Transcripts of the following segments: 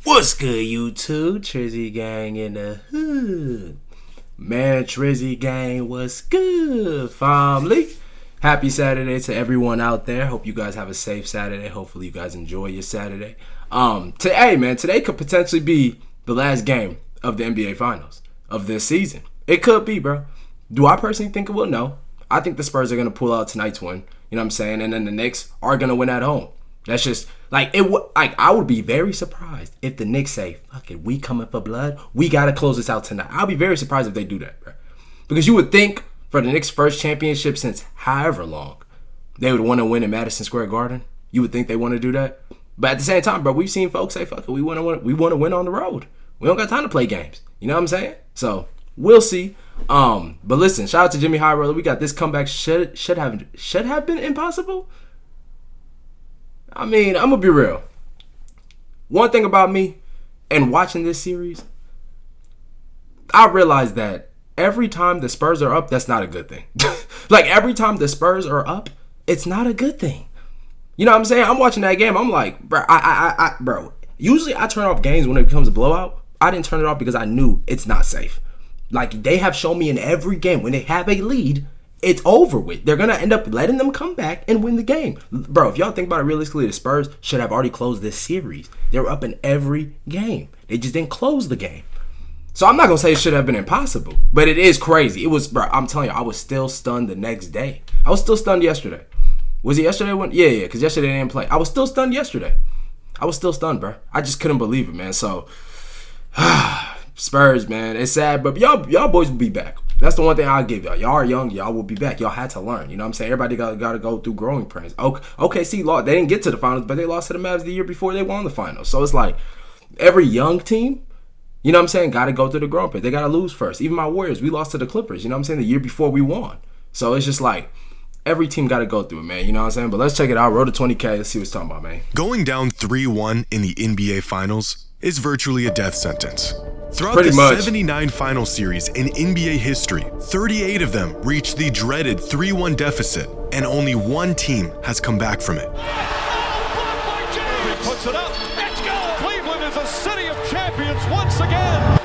What's good, YouTube? Trizzy Gang in the hood. Man, Trizzy Gang, what's good, family? Happy Saturday to everyone out there. Hope you guys have a safe Saturday. Hopefully you guys enjoy your Saturday. Today could potentially be the last game of the NBA Finals of this season. It could be, bro. Do I personally think it will? No. I think the Spurs are going to pull out tonight's win. You know what I'm saying? And then the Knicks are going to win at home. That's just I would be very surprised if the Knicks say, "Fuck it, we coming for blood. We gotta close this out tonight." I'll be very surprised if they do that, bro. Because you would think for the Knicks' first championship since however long, they would want to win in Madison Square Garden. You would think they want to do that, but at the same time, bro, we've seen folks say, "Fuck it, we want to win on the road. We don't got time to play games." You know what I'm saying? So we'll see. But listen, shout out to JxmyHighroller. We got this comeback. Should have been impossible. I mean, I'm going to be real. One thing about me and watching this series, I realized that every time the Spurs are up, that's not a good thing. Like, every time the Spurs are up, it's not a good thing. You know what I'm saying? I'm watching that game. I'm like, bro, usually I turn off games when it becomes a blowout. I didn't turn it off because I knew it's not safe. Like, they have shown me in every game, when they have a lead, it's over with. They're going to end up letting them come back and win the game. Bro, if y'all think about it realistically, the Spurs should have already closed this series. They were up in every game. They just didn't close the game. So I'm not going to say it should have been impossible, but it is crazy. It was, bro, I'm telling you, I was still stunned the next day. I was still stunned yesterday. Was it yesterday? Yeah, because yesterday they didn't play. I was still stunned yesterday. I was still stunned, bro. I just couldn't believe it, man. So, Spurs, man, it's sad, but y'all boys will be back. That's the one thing I'll give y'all. Y'all are young. Y'all will be back. Y'all had to learn. You know what I'm saying? Everybody got to go through growing pains. OKC lost. They didn't get to the finals, but they lost to the Mavs the year before they won the finals. So it's like every young team, you know what I'm saying, got to go through the growing pains. They got to lose first. Even my Warriors, we lost to the Clippers. You know what I'm saying? The year before we won. So it's just like every team got to go through it, man. You know what I'm saying? But let's check it out. Road to 20K. Let's see what it's talking about, man. Going down 3-1 in the NBA Finals is virtually a death sentence. Throughout Pretty the much. 79 final series in NBA history, 38 of them reached the dreaded 3-1 deficit, and only one team has come back from it. He puts it up. Let's go! Cleveland is a city of champions once again.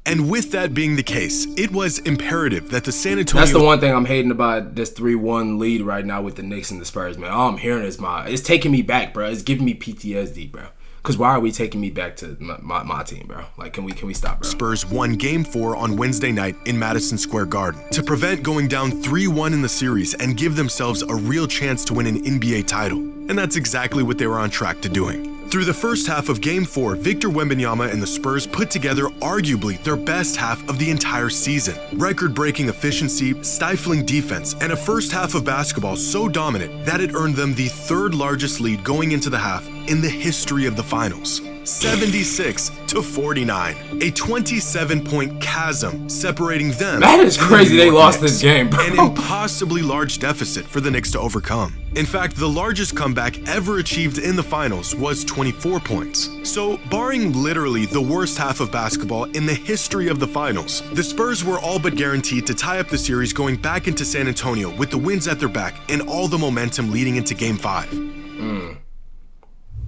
And with that being the case, it was imperative that the San Antonio... That's the one thing I'm hating about this 3-1 lead right now with the Knicks and the Spurs, man. All I'm hearing is it's taking me back, bro. It's giving me PTSD, bro. Because why are we taking me back to my team, bro? Like, can we stop, bro? Spurs won Game 4 on Wednesday night in Madison Square Garden to prevent going down 3-1 in the series and give themselves a real chance to win an NBA title. And that's exactly what they were on track to doing. Through the first half of Game 4, Victor Wembanyama and the Spurs put together arguably their best half of the entire season. Record-breaking efficiency, stifling defense, and a first half of basketball so dominant that it earned them the third largest lead going into the half in the history of the finals. 76-49, a 27-point chasm separating them. That is crazy. They lost this game, bro. An impossibly large deficit for the Knicks to overcome. In fact, the largest comeback ever achieved in the finals was 24 points. So, barring literally the worst half of basketball in the history of the finals, the Spurs were all but guaranteed to tie up the series going back into San Antonio with the wins at their back and all the momentum leading into Game 5.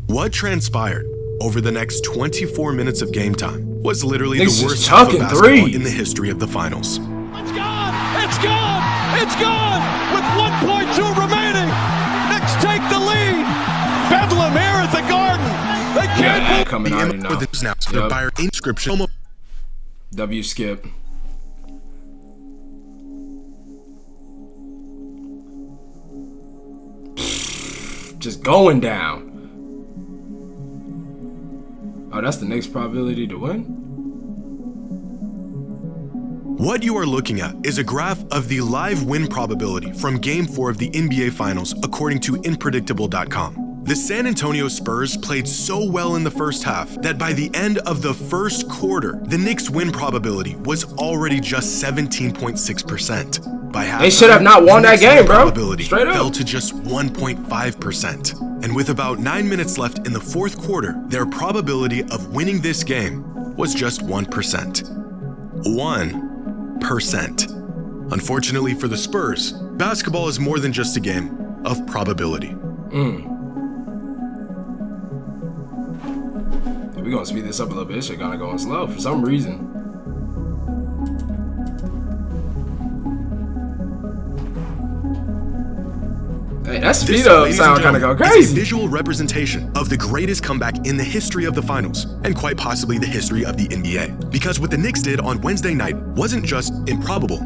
What transpired over the next 24 minutes of game time was literally the worst half of basketball in the history of the finals. It's gone! It's gone! It's gone! With 1.2 remaining, Knicks take the lead. Bedlam here at the Garden. They can't coming out now. The buyer inscription. W skip. Just going down. Oh, that's the Knicks' probability to win? What you are looking at is a graph of the live win probability from Game 4 of the NBA Finals according to Inpredictable.com. The San Antonio Spurs played so well in the first half that by the end of the first quarter, the Knicks' win probability was already just 17.6%. By halftime, they should have not won that game, bro. Probability Straight up fell to just 1.5%. And with about 9 minutes left in the fourth quarter, their probability of winning this game was just 1%. 1%. Unfortunately for the Spurs, basketball is more than just a game of probability. We're gonna speed this up a little bit. This shit kinda going slow for some reason. Hey, that speed up sound kinda go crazy. Is a visual representation of the greatest comeback in the history of the finals, and quite possibly the history of the NBA. Because what the Knicks did on Wednesday night wasn't just improbable,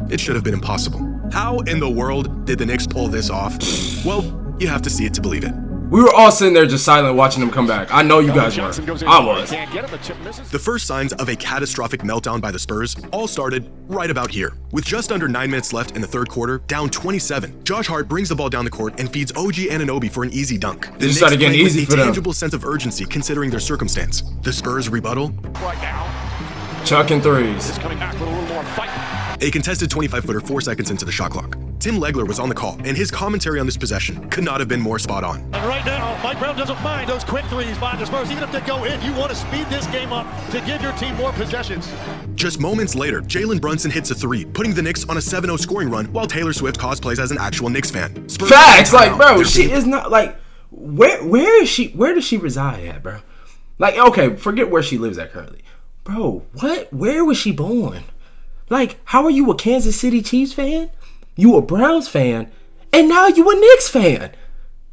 it should have been impossible. How in the world did the Knicks pull this off? Well, you have to see it to believe it. We were all sitting there just silent watching them come back. I know you guys were. I was. The first signs of a catastrophic meltdown by the Spurs all started right about here. With just under 9 minutes left in the third quarter, down 27, Josh Hart brings the ball down the court and feeds OG Anunoby for an easy dunk. The Knicks started getting easy with for a them. tangible sense of urgency considering their circumstance. The Spurs rebuttal. Right now. Chucking threes. It's coming back with a little more fight. A contested 25-footer 4 seconds into the shot clock. Tim Legler was on the call, and his commentary on this possession could not have been more spot on. And right now, Mike Brown doesn't mind those quick threes by the Spurs. Even if they go in, you want to speed this game up to give your team more possessions. Just moments later, Jalen Brunson hits a three, putting the Knicks on a 7-0 scoring run while Taylor Swift cosplays as an actual Knicks fan. Spurs Facts, like, bro, she is not, like, where is she, where does she reside at, bro? Like, okay, forget where she lives at currently. Bro, where was she born? Like, how are you a Kansas City Chiefs fan? You a Browns fan? And now you a Knicks fan?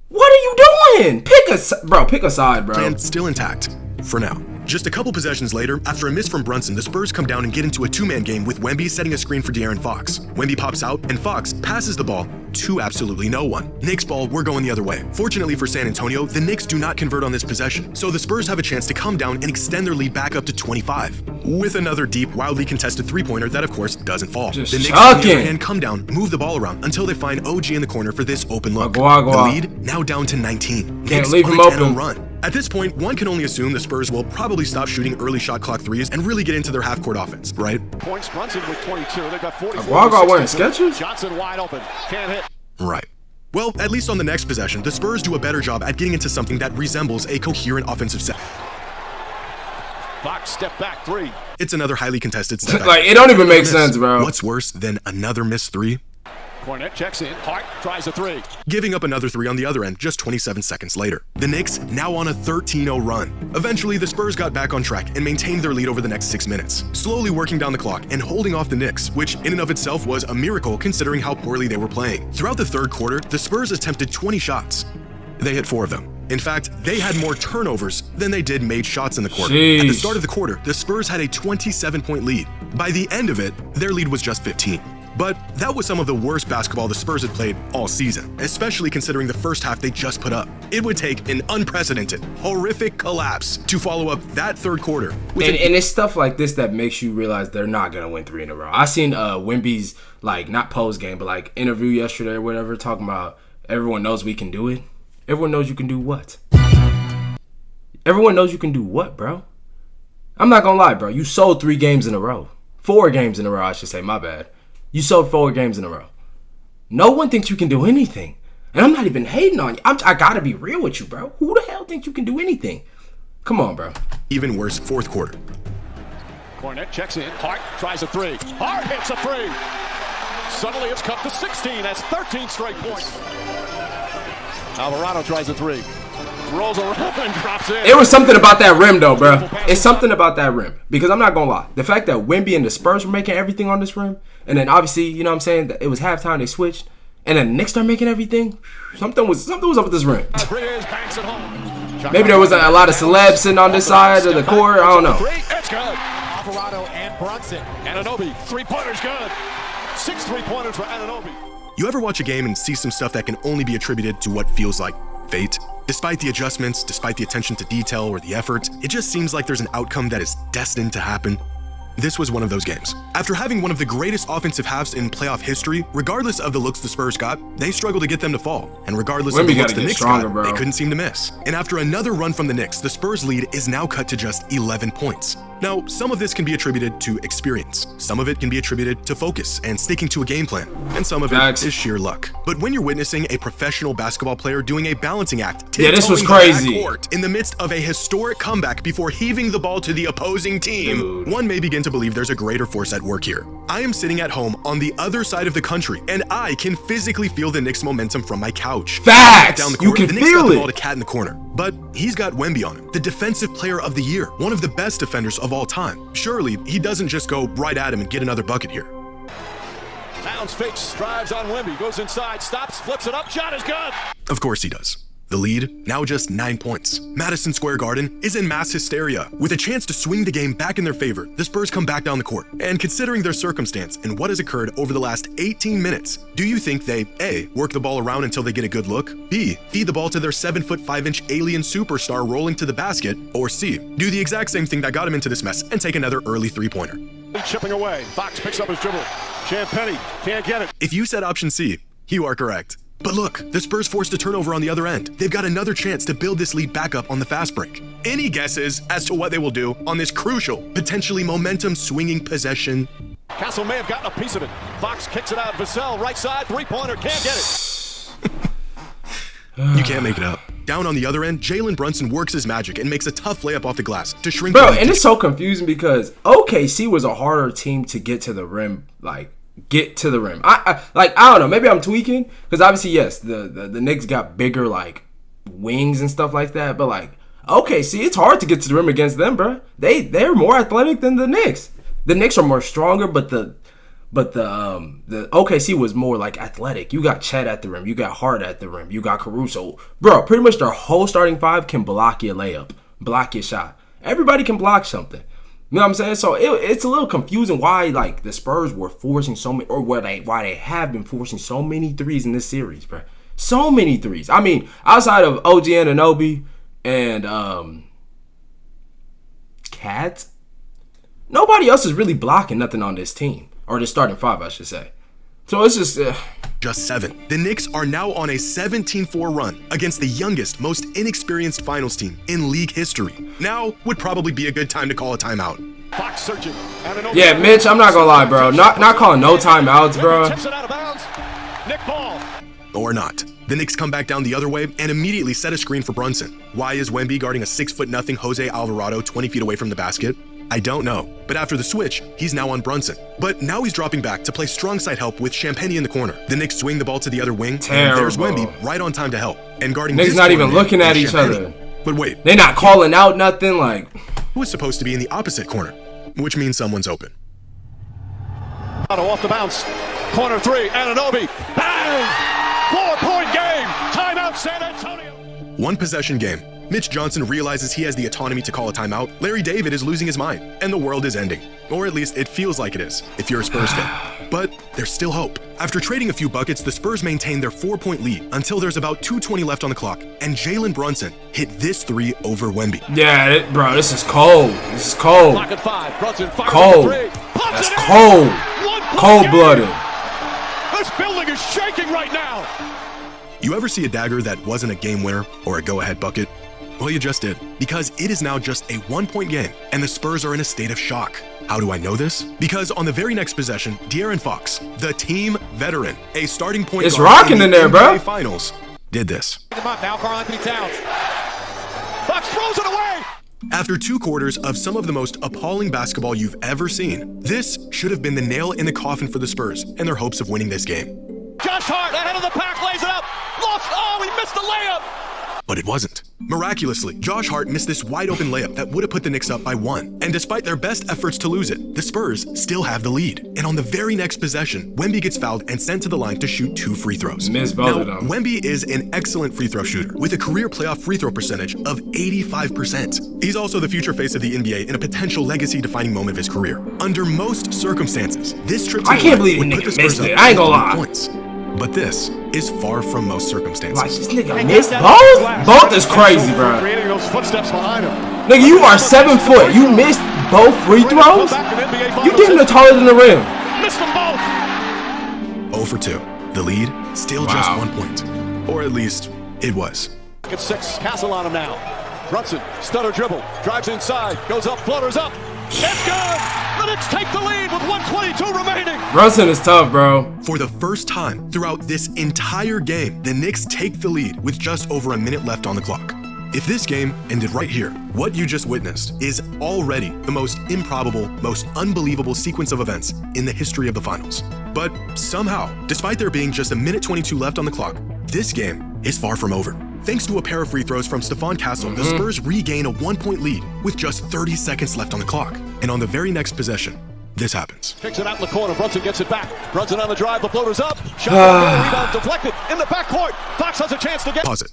What are you doing? Pick a side, bro. Plan still intact, for now. Just a couple possessions later, after a miss from Brunson, the Spurs come down and get into a two-man game with Wemby setting a screen for De'Aaron Fox. Wemby pops out, and Fox passes the ball to absolutely no one. Knicks ball, we're going the other way. Fortunately for San Antonio, the Knicks do not convert on this possession, so the Spurs have a chance to come down and extend their lead back up to 25. With another deep, wildly contested three-pointer that, of course, doesn't fall. Just the Knicks, chucking. on the other hand, come down, move the ball around until they find OG in the corner for this open look. Agua. The lead now down to 19. Can't Knicks leave on him a 10-0 open. run. At this point, one can only assume the Spurs will probably stop shooting early shot clock threes and really get into their half-court offense, right? Points, Brunson with 22. They've got 44. Agua wearing Skechers? Johnson wide open. Can't hit. Right. Well, at least on the next possession, the Spurs do a better job at getting into something that resembles a coherent offensive set. Fox step back three. It's another highly contested step back. Like, it don't even make sense, bro. What's worse than another missed three? Cornette checks in. Hart tries a three. Giving up another three on the other end just 27 seconds later. The Knicks now on a 13-0 run. Eventually, the Spurs got back on track and maintained their lead over the next 6 minutes, slowly working down the clock and holding off the Knicks, which in and of itself was a miracle considering how poorly they were playing. Throughout the third quarter, the Spurs attempted 20 shots. They hit 4 of them. In fact, they had more turnovers than they did made shots in the quarter. Jeez. At the start of the quarter, the Spurs had a 27-point lead. By the end of it, their lead was just 15. But that was some of the worst basketball the Spurs had played all season, especially considering the first half they just put up. It would take an unprecedented, horrific collapse to follow up that third quarter. And it's stuff like this that makes you realize they're not gonna win 3 in a row. I seen Wemby's, like, not post game, but like interview yesterday or whatever, talking about everyone knows we can do it. Everyone knows you can do what? Everyone knows you can do what, bro? I'm not gonna lie, bro. You sold 3 games in a row. 4 games in a row, I should say. My bad. You sold 4 games in a row. No one thinks you can do anything. And I'm not even hating on you. I gotta be real with you, bro. Who the hell thinks you can do anything? Come on, bro. Even worse, fourth quarter. Cornette checks in. Hart tries a three. Hart hits a three. Suddenly it's cut to 16. That's 13 straight points. Alvarado tries a three. Rolls around and drops in. It was something about that rim, though, bro. It's something about that rim. Because I'm not going to lie. The fact that Wemby and the Spurs were making everything on this rim, and then obviously, you know what I'm saying, that it was halftime, they switched, and then the Knicks started making everything, something was up with this rim. Maybe there was a lot of celebs sitting on this side of the court. I don't know. It's good. Alvarado and Brunson. Anunoby, three-pointer's good. 6 3-pointers for Anunoby. You ever watch a game and see some stuff that can only be attributed to what feels like fate? Despite the adjustments, despite the attention to detail or the effort, it just seems like there's an outcome that is destined to happen. This was one of those games. After having one of the greatest offensive halves in playoff history, regardless of the looks the Spurs got, they struggled to get them to fall. And regardless of the looks the Knicks got, they couldn't seem to miss. And after another run from the Knicks, the Spurs lead is now cut to just 11 points. Now, some of this can be attributed to experience. Some of it can be attributed to focus and sticking to a game plan. And some of it is sheer luck. But when you're witnessing a professional basketball player doing a balancing act, this was crazy. In the midst of a historic comeback before heaving the ball to the opposing team, one may begin begin to believe there's a greater force at work here. I am sitting at home on the other side of the country, and I can physically feel the Knicks momentum from my couch. Facts! Down the You court, can the Knicks feel got the it. ball to Cat in the corner, but he's got Wemby on him, the defensive player of the year, one of the best defenders of all time. Surely, he doesn't just go right at him and get another bucket here. Towns fakes, drives on Wemby, goes inside, stops, flips it up, shot is good. Of course he does. The lead, now just 9 points. Madison Square Garden is in mass hysteria. With a chance to swing the game back in their favor, the Spurs come back down the court. And considering their circumstance and what has occurred over the last 18 minutes, do you think they A, work the ball around until they get a good look, B, feed the ball to their 7'5" alien superstar rolling to the basket, or C, do the exact same thing that got him into this mess and take another early three-pointer? Chipping away, Fox picks up his dribble. Champagnie can't get it. If you said option C, you are correct. But look, the Spurs forced a turnover on the other end. They've got another chance to build this lead back up on the fast break. Any guesses as to what they will do on this crucial, potentially momentum-swinging possession? Castle may have gotten a piece of it. Fox kicks it out. Vassell, right side, three-pointer, can't get it. You can't make it up. Down on the other end, Jalen Brunson works his magic and makes a tough layup off the glass to shrink the Bro, lead. and it's so confusing because OKC was a harder team to get to the rim, get to the rim. I don't know, maybe I'm tweaking because obviously yes, the Knicks got bigger like wings and stuff like that, but like OKC, it's hard to get to the rim against them, bro. They're more athletic than the Knicks. The Knicks are more stronger, but the OKC was more like athletic. You got Chet at the rim, you got Hart at the rim, you got Caruso. Bro, pretty much their whole starting five can block your layup, block your shot. Everybody can block something. You know what I'm saying? So it's a little confusing why like the Spurs were forcing so many, or why they have been forcing so many threes in this series, bro. So many threes. I mean, outside of OG Anunoby and Cat, nobody else is really blocking nothing on this team. Or the starting five, I should say. So it's just 7. The Knicks are now on a 17-4 run against the youngest, most inexperienced finals team in league history. Now would probably be a good time to call a timeout. Fox searching. Yeah, Mitch, I'm not gonna lie, bro. Not calling no timeouts, bro. Tips it out of bounds. Nick Ball. Or not. The Knicks come back down the other way and immediately set a screen for Brunson. Why is Wemby guarding a 6'0" Jose Alvarado 20 feet away from the basket? I don't know, but after the switch, he's now on Brunson. But now he's dropping back to play strong side help with Champagnie in the corner. The Knicks swing the ball to the other wing, and there's Wemby right on time to help. And guarding Knicks not even looking at each other. But wait. They're not calling out nothing, like. Who is supposed to be in the opposite corner? Which means someone's open. Off the bounce. Corner three, Anunoby. Bang! 4-point game. Timeout, San Antonio. One possession game. Mitch Johnson realizes he has the autonomy to call a timeout. Larry David is losing his mind, and the world is ending. Or at least it feels like it is, if you're a Spurs fan. But there's still hope. After trading a few buckets, the Spurs maintain their 4-point lead until there's about 2:20 left on the clock, and Jalen Brunson hit this three over Wemby. Yeah, bro, this is cold. This is cold. Clock at 5. Brunson fires cold. for three. That's cold. Cold-blooded. This building is shaking right now. You ever see a dagger that wasn't a game winner or a go-ahead bucket? Well, you just did, because it is now just a 1-point game, and the Spurs are in a state of shock. How do I know this? Because on the very next possession, De'Aaron Fox, the team veteran, a starting point it's guard rocking in there, NBA bro. Finals, did this. Now Karl-Anthony Towns. Fox throws it away. After 2 quarters of some of the most appalling basketball you've ever seen, this should have been the nail in the coffin for the Spurs and their hopes of winning this game. Josh Hart ahead of the pack, lays it up. Lost. Oh, he missed the layup. But it wasn't. Miraculously, Josh Hart missed this wide-open layup that would have put the Knicks up by 1. And despite their best efforts to lose it, the Spurs still have the lead. And on the very next possession, Wemby gets fouled and sent to the line to shoot 2 free throws. Missed both of them. Wemby is an excellent free throw shooter with a career playoff free throw percentage of 85%. He's also the future face of the NBA in a potential legacy-defining moment of his career. Under most circumstances, this trip to I can't believe the nigga missed it. I ain't gonna lie. Points. But this is far from most circumstances. Like, this nigga missed both? Both is crazy, bro. Creating those footsteps behind him. Nigga, you are 7 foot. You missed both free throws? You damn near taller than the rim. Missed them both. 0 for 2. The lead, still just 1 point. Or at least, it was. It's 6. Castle on him now. Brunson, stutter dribble. Drives inside. Goes up, floaters up. It's good! The Knicks take the lead with 1:22 remaining. Brunson is tough, bro. For the first time throughout this entire game, the Knicks take the lead with just over a minute left on the clock. If this game ended right here, what you just witnessed is already the most improbable, most unbelievable sequence of events in the history of the finals. But somehow, despite there being just a minute 22 left on the clock, this game is far from over. Thanks to a pair of free throws from Stephon Castle, the Spurs regain a 1-point lead with just 30 seconds left on the clock. And on the very next possession, this happens. Kicks it out in the corner. Brunson gets it back. Brunson on the drive. The floater's up. Shot. Rebound deflected. In the backcourt. Fox has a chance to get. Pause it.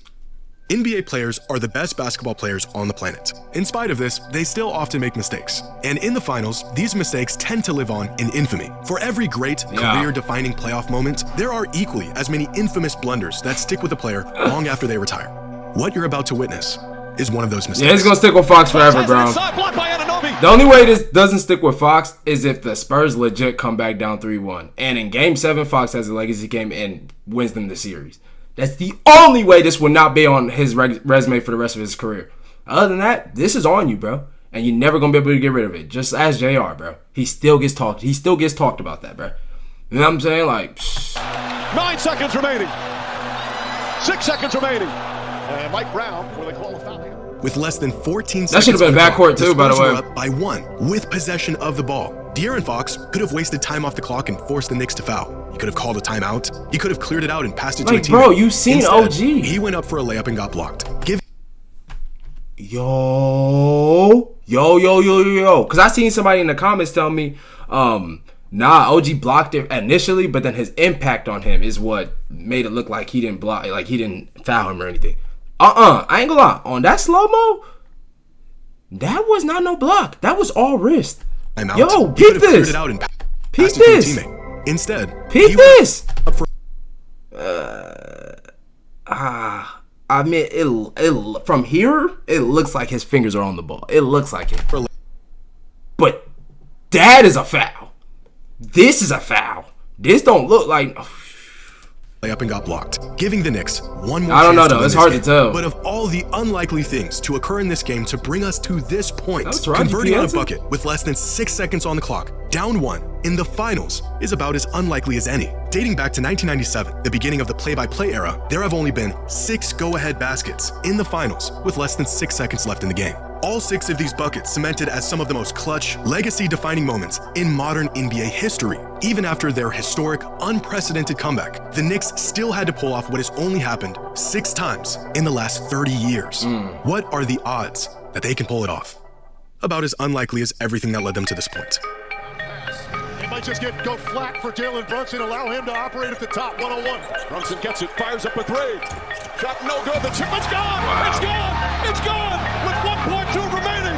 NBA players are the best basketball players on the planet. In spite of this, they still often make mistakes. And in the finals, these mistakes tend to live on in infamy. For every great, career-defining playoff moment, there are equally as many infamous blunders that stick with a player long after they retire. What you're about to witness is one of those mistakes. Yeah, it's gonna stick with Fox forever, bro. The only way this doesn't stick with Fox is if the Spurs legit come back down 3-1. And in Game 7, Fox has a legacy game and wins them the series. That's the only way this will not be on his resume for the rest of his career. Other than that, this is on you, bro. And you're never going to be able to get rid of it. Just ask JR, bro. He still gets talked. He still gets talked about that, bro. You know what I'm saying? Like, 9 seconds remaining. 6 seconds remaining. And Mike Brown, where they call a foul. With less than 14 seconds, that should have been backcourt too, by the way. Up by 1 with possession of the ball. De'Aaron Fox could have wasted time off the clock and forced the Knicks to foul. He could have called a timeout. He could have cleared it out and passed it to a teammate. Bro, you seen Instead, OG. He went up for a layup and got blocked. Yo. Because I seen somebody in the comments tell me, nah, OG blocked it initially, but then his impact on him is what made it look like he didn't block, like he didn't foul him or anything. I ain't gonna lie. On that slow-mo, that was not no block. That was all wrist. Yo, peep this. Peep this. Instead, peep this. I mean, it from here, it looks like his fingers are on the ball. It looks like it. But that is a foul. This is a foul. This don't look like... Layup and got blocked, giving the Knicks one more I don't know, chance though. It's hard to tell. But of all the unlikely things to occur in this game to bring us to this point, right, converting on a bucket with less than 6 seconds on the clock, down 1 in the finals, is about as unlikely as any. Dating back to 1997, the beginning of the play-by-play era, there have only been 6 go-ahead baskets in the finals with less than 6 seconds left in the game. All 6 of these buckets cemented as some of the most clutch, legacy-defining moments in modern NBA history. Even after their historic, unprecedented comeback, the Knicks still had to pull off what has only happened 6 times in the last 30 years. What are the odds that they can pull it off? About as unlikely as everything that led them to this point. It might just go flat for Jalen Brunson, allow him to operate at the top, 1-on-1. Brunson gets it, fires up a 3. Shot no good, the chip, it's gone! Wow. It's gone! It's gone! With 1.2 remaining,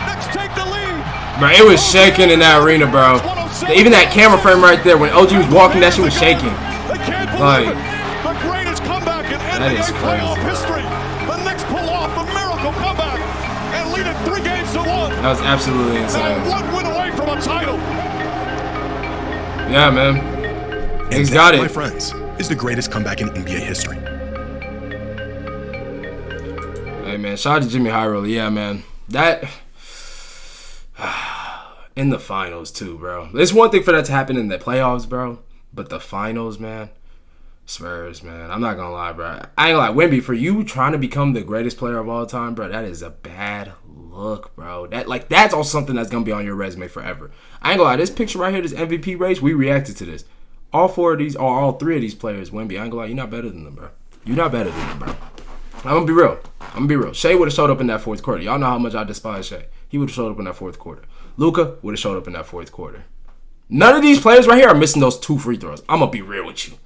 Knicks take the lead! Bro, it was shaking in that arena, bro. Even that camera frame right there, when OG was walking, that shit was shaking. They can't believe it! The greatest comeback in NBA playoff history! The Knicks pull off a miracle comeback and lead it 3 games to 1! That was absolutely insane. And 1 win away from a title! Yeah, man. He's got it. My friends, is the greatest comeback in NBA history. Hey, man. Shout out to JxmyHighroller. Yeah, man. That... in the finals, too, bro. It's one thing for that to happen in the playoffs, bro. But the finals, man. Spurs, man. I'm not going to lie, bro. I ain't gonna lie. Wemby, for you trying to become the greatest player of all time, bro, that is a bad look, bro. That's all something that's going to be on your resume forever. I ain't gonna lie. This picture right here, this MVP race, we reacted to this. All 3 of these players, Wemby, I ain't gonna lie, you're not better than them, bro. You're not better than them, bro. I'm gonna be real. Shea would have showed up in that 4th quarter. Y'all know how much I despise Shea. He would have showed up in that 4th quarter. Luka would have showed up in that 4th quarter. None of these players right here are missing those 2 free throws. I'm gonna be real with you.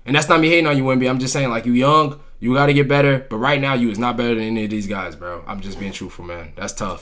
And that's not me hating on you, Wemby. I'm just saying, like, you young, you gotta get better. But right now, you is not better than any of these guys, bro. I'm just being truthful, man. That's tough.